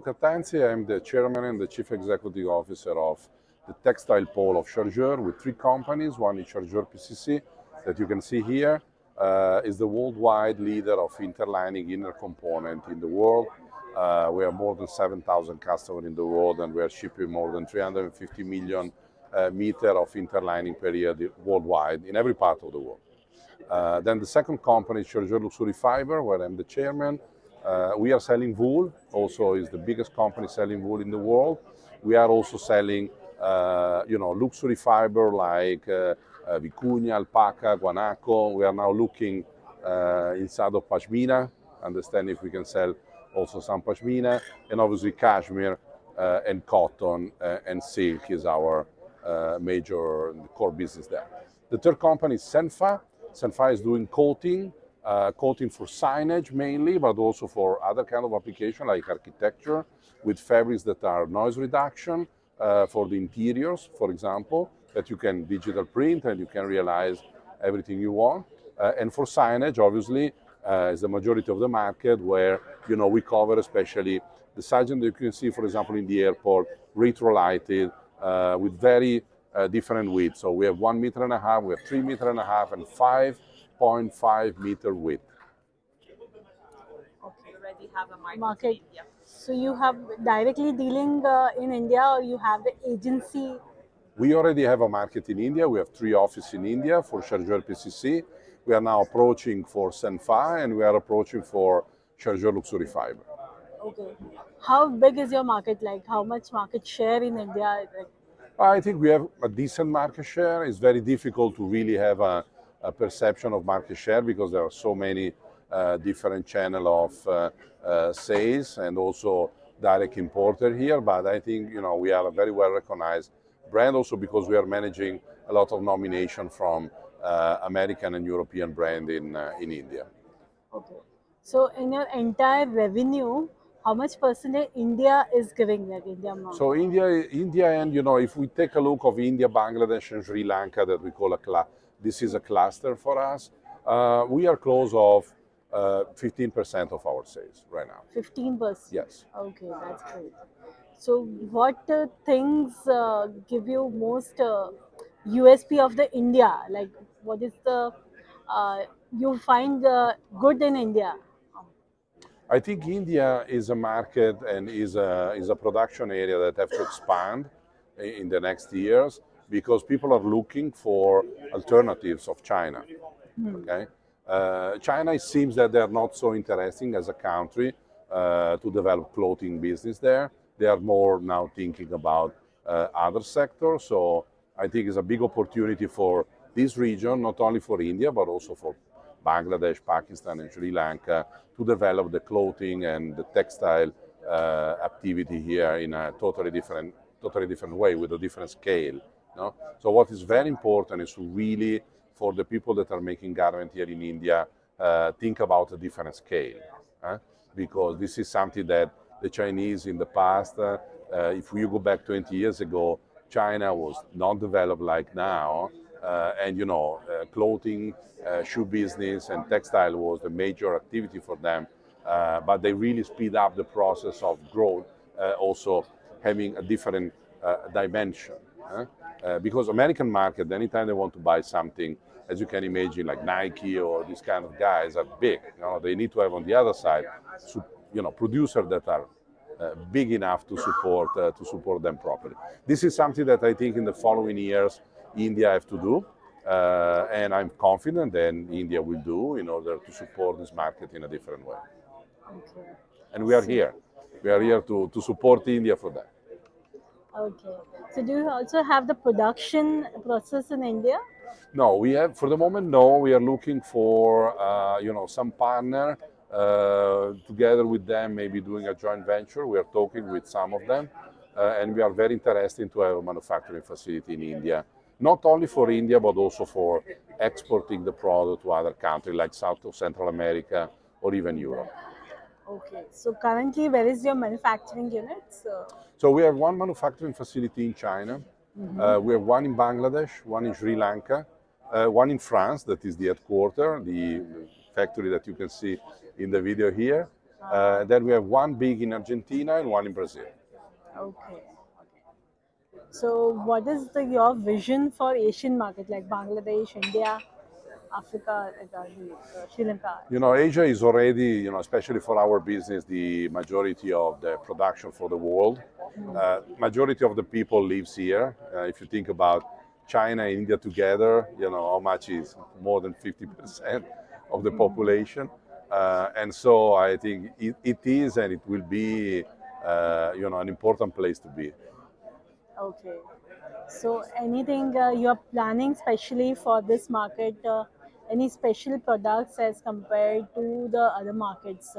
Gianluca Tanzi. I'm the chairman and the chief executive officer of the textile pole of Chargeurs with three companies. One is Chargeurs PCC that you can see here. Is the worldwide leader of interlining inner component in the world. We have more than 7,000 customers in the world, and we are shipping more than 350 million meter of interlining per year worldwide in every part of the world. Then the second company is Chargeurs Luxury Fiber, where I'm the chairman. We are selling wool, also is the biggest company selling wool in the world. We are also selling, luxury fiber like vicuña, alpaca, guanaco. We are now looking inside of pashmina, understand if we can sell also some pashmina, and obviously cashmere and cotton and silk is our major core business there. The third company is Senfa. Senfa is doing coating for signage mainly, but also for other kind of application like architecture with fabrics that are noise reduction for the interiors, for example, that you can digital print and you can realize everything you want. And for signage, obviously, is the majority of the market where, we cover especially the signage that you can see, for example, in the airport, retro-lighted with very different width. So we have 1.5 meters, we have 3.5 meters, and 5.5 meter width. Okay, already have a market. In India. So you have directly dealing in India, or you have the agency? We already have a market in India. We have 3 offices in India for Chargeurs PCC. We are now approaching for Senfa, and we are approaching for Chargeurs Luxury Fiber. Okay. How big is your market? Like, how much market share in India? I think we have a decent market share. It's very difficult to really have a perception of market share because there are so many different channels of sales and also direct importer here. But I think we are a very well recognized brand also because we are managing a lot of nomination from American and European brand in India. Okay. So in your entire revenue, how much percentage India is giving, like India market? So India, and if we take a look of India, Bangladesh, and Sri Lanka, that we call this is a cluster for us. We are close of 15% of our sales right now. 15%. Yes. Okay, that's great. So what things give you most USP of the India? Like, what is the you find good in India? I think India is a market and is a production area that have to expand in the next years because people are looking for alternatives of China. Okay, China, it seems that they're not so interesting as a country to develop clothing business there. They are more now thinking about other sectors. So I think it's a big opportunity for this region, not only for India, but also for Bangladesh, Pakistan, and Sri Lanka to develop the clothing and the textile activity here in a totally different way with a different scale. So what is very important is to really, for the people that are making garment here in India, think about a different scale, because this is something that the Chinese in the past, if you go back 20 years ago, China was not developed like now, and clothing, shoe business, and textile was the major activity for them. But they really speed up the process of growth, also having a different dimension. Because American market, anytime they want to buy something, as you can imagine, like Nike or these kind of guys are big. They need to have on the other side, producers that are big enough to support them properly. This is something that I think in the following years India have to do, and I'm confident that India will do in order to support this market in a different way. Okay. And we are here. We are here to support India for that. Okay. So do you also have the production process in India? No, we have, for the moment, no. We are looking for, some partner together with them, maybe doing a joint venture. We are talking with some of them, and we are very interested to have a manufacturing facility in India, not only for India, but also for exporting the product to other countries like South or Central America or even Europe. Okay. So currently, where is your manufacturing unit? So we have one manufacturing facility in China. We have one in Bangladesh, one in Sri Lanka, one in France, that is the headquarters, the factory that you can see in the video here, Then we have one big in Argentina and one in Brazil. Okay. So, what is your vision for Asian market like Bangladesh, India, Africa, Sri Lanka? Asia is already, especially for our business, the majority of the production for the world. Majority of the people lives here. If you think about China and India together, how much is more than 50% of the population. And so I think it is and it will be, an important place to be. Okay. So, anything you're planning specially for this market? Any special products as compared to the other markets?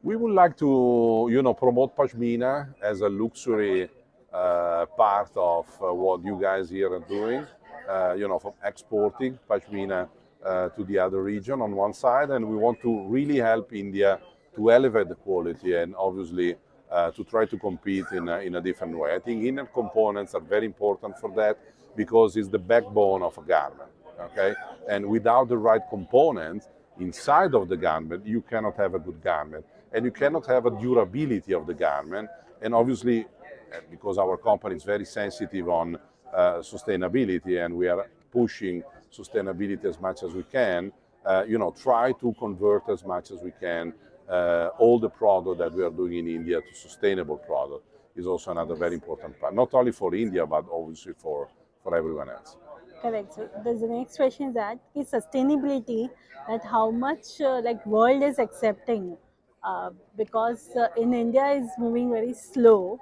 We would like to, promote Pashmina as a luxury part of what you guys here are doing, from exporting Pashmina to the other region on one side, and we want to really help India to elevate the quality and obviously to try to compete in a different way. I think inner components are very important for that because it's the backbone of a garment, okay? And without the right components inside of the garment, you cannot have a good garment. And you cannot have a durability of the garment. And obviously, because our company is very sensitive on sustainability and we are pushing sustainability as much as we can, try to convert as much as we can all the product that we are doing in India to sustainable product is also another very important part, not only for India, but obviously for everyone else. Correct. So the next question is that is sustainability, that how much like world is accepting, because in India is moving very slow,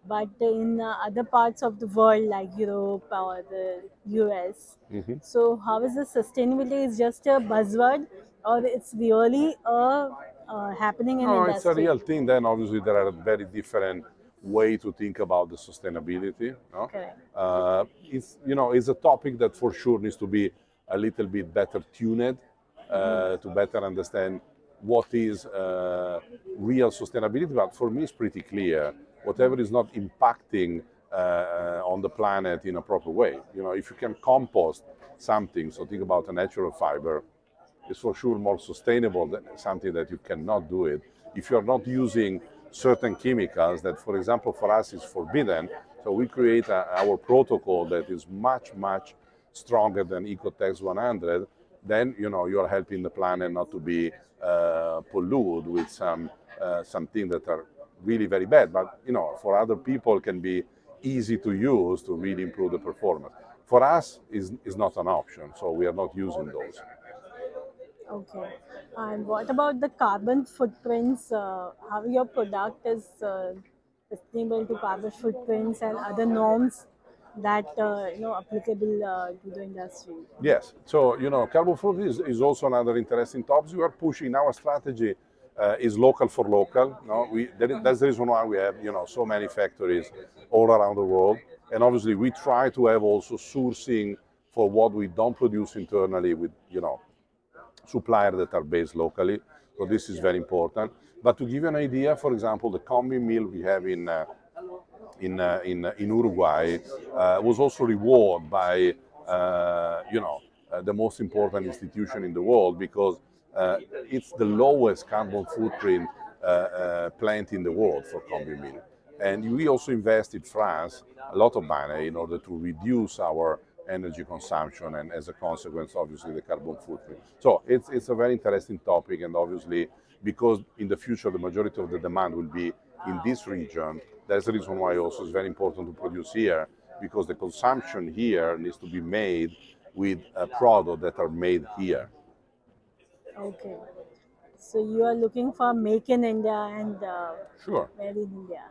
but in other parts of the world like Europe or the US. So how is the sustainability is just a buzzword or it's really happening in No, it's a industry? real thing. Then obviously there are very different way to think about the sustainability. No? Correct. It's a topic that for sure needs to be a little bit better tuned to better understand what is real sustainability. But for me, it's pretty clear. Whatever is not impacting on the planet in a proper way. If you can compost something, so think about a natural fiber, is for sure more sustainable than something that you cannot do it. If you're not using certain chemicals that, for example, for us is forbidden, so we create our protocol that is much, much stronger than Ecotex 100, then, you're helping the planet not to be polluted with some things that are really very bad, but, for other people can be easy to use to really improve the performance. For us, is not an option, so we are not using those. Okay. And what about the carbon footprints? How your product is sustainable to carbon footprints and other norms that applicable to the industry? Yes. So, carbon footprint is also another interesting topic. We are pushing our strategy is local for local. No, that's the reason why we have so many factories all around the world, and obviously we try to have also sourcing for what we don't produce internally with suppliers that are based locally. So this is very important. But to give you an idea, for example, the combi mill we have in Uruguay was also rewarded by the most important institution in the world because it's the lowest carbon footprint plant in the world for combi mill. And we also invest in France a lot of money in order to reduce our energy consumption and as a consequence, obviously, the carbon footprint. So it's a very interesting topic, and obviously, because in the future the majority of the demand will be in this region, that's the reason why also it's very important to produce here, because the consumption here needs to be made with a product that are made here. Okay. So you are looking for make in India and Sure. made in India.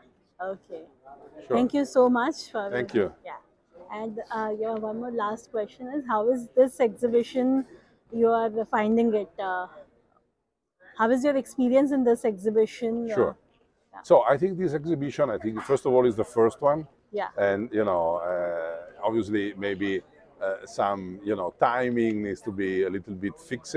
Okay. Sure. Thank you so much for Thank you. Yeah. And one more last question is, how is this exhibition you are finding it? How is your experience in this exhibition? Sure. Yeah. So I think this exhibition, first of all, is the first one. Yeah. And, obviously maybe some, timing needs to be a little bit fixed.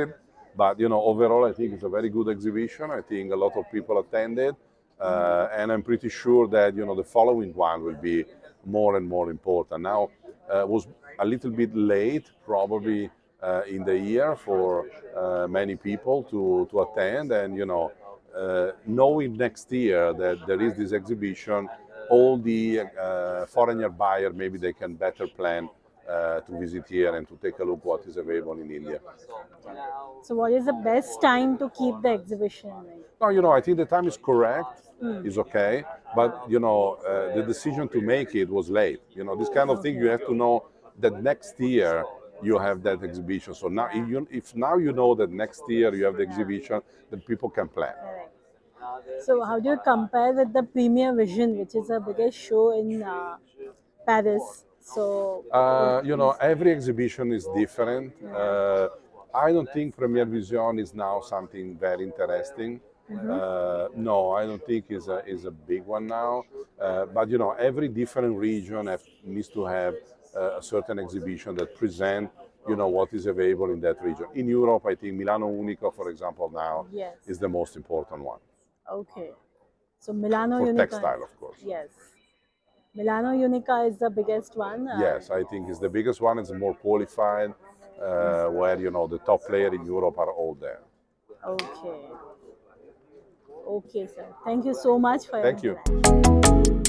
But, overall, I think it's a very good exhibition. I think a lot of people attended. And I'm pretty sure that, the following one will be more and more important. Now, was a little bit late, probably in the year for many people to attend. And, knowing next year that there is this exhibition, all the foreigner buyer, maybe they can better plan to visit here and to take a look what is available in India. So what is the best time to keep the exhibition? No, I think the time is correct, is okay, but, the decision to make it was late. This kind of thing, you have to know that next year you have that exhibition. So now, if now you know that next year you have the exhibition, then people can plan. So how do you compare with the Premier Vision, which is the biggest show in Paris? So every exhibition is different. I don't think Premier Vision is now something very interesting. No, I don't think is a big one now. But every different region needs to have a certain exhibition that present what is available in that region. In Europe, I think Milano Unica, for example, now is the most important one. Okay, so Milano for Unica. Textile, of course. Yes, Milano Unica is the biggest one. Yes, I think it's the biggest one. It's more qualified, where the top players in Europe are all there. Okay. Okay, sir. Thank you so much for your Thank you.